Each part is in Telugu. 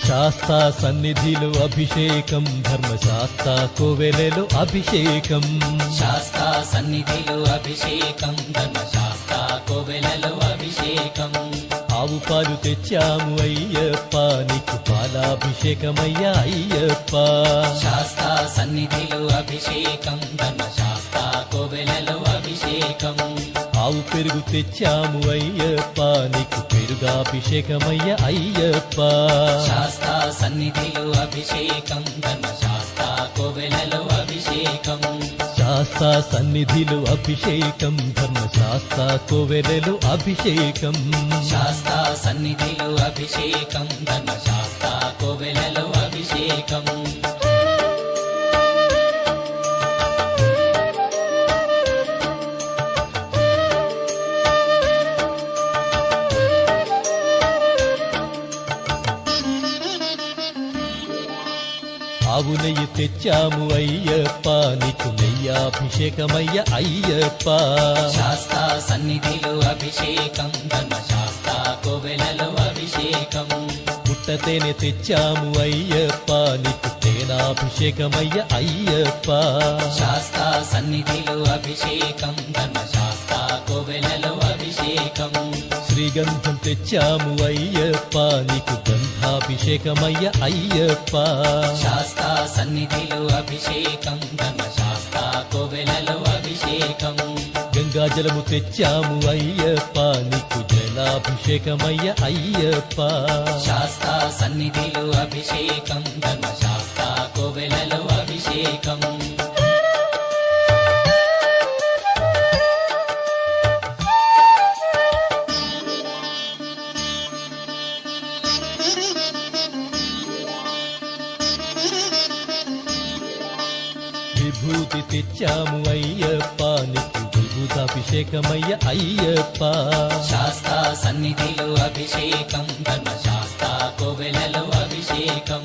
శాస్తా సన్నిధిలో అభిషేకం ధర్మశాస్త్ర కోవెలలో అభిషేకం శాస్తా సన్నిధిలో అభిషేకం ధర్మశాస్త్ర కోవెలలో అభిషేకం ఆవు పాలు తెచ్చాము అయ్యప్ప నీకు పాలాభిషేకమయ్యా అయ్యప్ప శాస్తా సన్నిధిలో అభిషేకం ధర్మశాస్త్ర కోవెలలో అభిషేకం ఆవు పెరుగు తెచ్చాము అయ్యప్ప నీకు పెరుగాభిషేకమయ్యా అయ్యప్ప శాస్తా సన్నిధిలో అభిషేకం ధర్మశాస్త్ర కోవెలలో అభిషేకం శాస్తా సన్నిధిలో అభిషేకం ధర్మశాస్త్ర కోవెలలో అభిషేకం శాస్తా సన్నిధిలో అభిషేకం ధర్మశాస్త్ర కోవెలలో అభిషేకం ఆవు నెయ్యి తెచ్చాము అయ్యప్ప నీకు నెయ్యాభిషేకమయ్య అయ్యప్ప శాస్తా సన్నిధిలో అభిషేకం ధర్మశాస్త్ర కోవెలలో అభిషేకం పుట్టతేనె తెచ్చాము అయ్యప్ప నీకు తేనాభిషేకమయ్య అయ్యప్ప శాస్తా సన్నిధిలో అభిషేకం ధర్మశాస్త్ర కోవెలలో అభిషేకం శ్రీగంధం తెచ్చాము అయ్యప్ప నీకు గంధాభిషేకమయ్య అయ్యప్ప శాస్తా సన్నిధిలో అభిషేకం ధర్మశాస్త్ర కోవెలలో అభిషేకం గంగాజలము తెచ్చాము అయ్యప్ప నీకు జలాభిషేకమయ్య అయ్యప్ప శాస్తా సన్నిధిలో అభిషేకం ధర్మశాస్త్ర కోవెలలో అభిషేకం విభూతి తెచ్చాము అయ్యప్ప నీకు విభూతాభిషేకమయ్య అయ్యప్ప శాస్తా సన్నిధిలో అభిషేకం ధర్మశాస్త్ర కోవెలలో అభిషేకం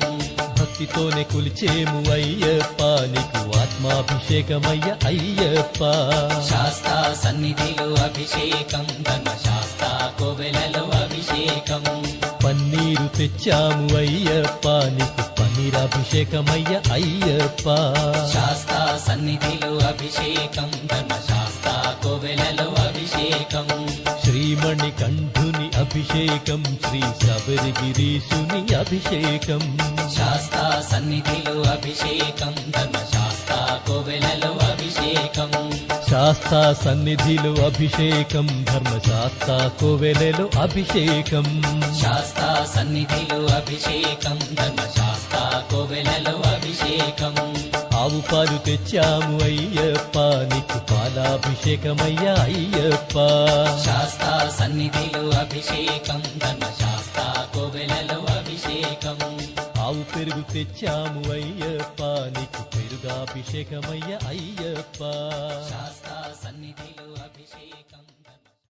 భక్తితోనే కొలిచేము అయ్యప్ప నీకు ఆత్మాభిషేకమయ్య అయ్యప్ప శాస్తా సన్నిధిలో అభిషేకం ధర్మశాస్త్ర కోవెలలో అభిషేకం పన్నీరు తెచ్చాము అయ్యప్ప నీకు పన్నీరాభిషేకమయ్య అయ్యప్ప శాస్తా సన్నిధిలో అభిషేకం ధర్మశాస్త్ర కోవెలలో అభిషేకం శ్రీమణి కంఠుని అభిషేకం శ్రీ శబరిగిరీశుని అభిషేకం శాస్తా సన్నిధిలో అభిషేకం ధర్మశాస్త్ర కోవెలలో అభిషేకం శాస్తా సన్నిధిలో అభిషేకం ధర్మశాస్త్ర కోవెలలో అభిషేకం శాస్తా సన్నిధిలో అభిషేకం ధర్మశాస్త్ర కోవెలలో అభిషేకం ఆవు పాలు తెచ్చాము అయ్యప్ప నీకు పాలాభిషేకమయ్య అయ్యప్ప శాస్తా సన్నిధిలో అభిషేకం ధర్మశాస్త్ర కోవెలలో అభిషేకం ఆవు పెరుగు తెచ్చాము అయ్యప్ప నీకు పెరుగాభిషేకమయ్య అయ్యప్ప శాస్తా సన్నిధిలో అభిషేకం